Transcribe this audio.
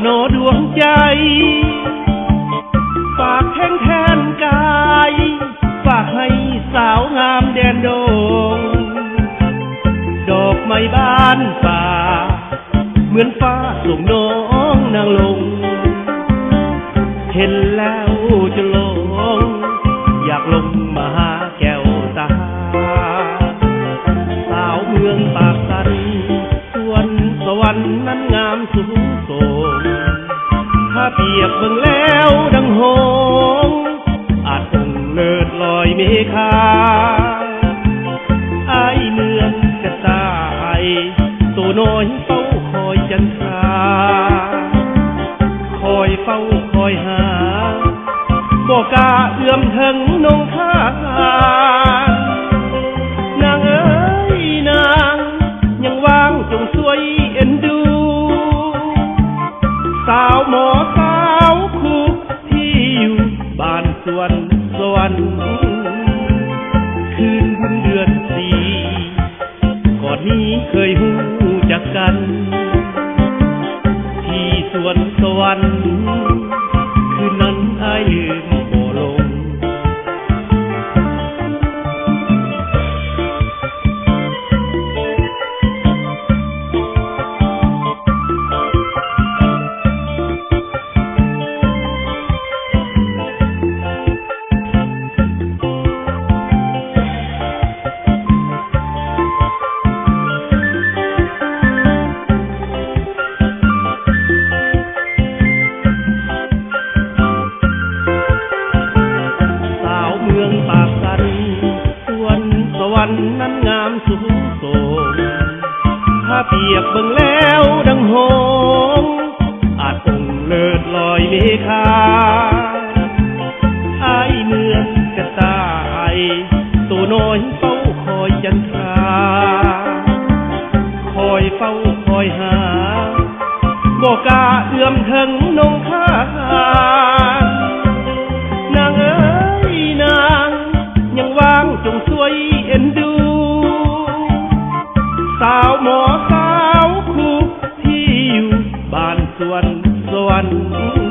โนดวงใจฝากแทนแทนกายฝากให้สาวงามแดนดงดอกไม้บานป่าเหมือนฟ้าส่งน้องนางลงเห็นแล้วจะลงอยากลงมาหาแก้วตาสาวเมืองปากสันส่วนสวรรค์นั้นงามสูงส่งถ้าเปรียบเบิ่งแล้วดังหงอาจคงเลิศลอยเมฆาอายเหมือนกระต่ายตัวน้อยเฝ้าคอยจันทราคอยเฝ้าคอยหาบอกกาเอื้อมถึงนงข้านางเอ๋ยนางยังว่างจงช่วยเอ็นดูสาวหมอสาวคู่ที่อยู่บ้านสวนสวรรค์คืนบุญเดือนสี่ก่อนนี้เคยหูจักกันที่สวนสวรรค์คืนนั้นอายลืมบ่ลงนั้นงามสูงส่งถ้าเปรียบเบิ่งแล้วดังหงอาจคงเลิศลอยเมฆาอายเหมือนกระต่ายตัวน้อยเฝ้าคอยจันทราคอยเฝ้าคอยหาบอกกาเอื้อมถึงนงข้านางเอ๋ยนางยังว่างจงช่วยเอ็นดูสาวหมอสาวคู่ที่อยู่บ้านสวนสวรรค์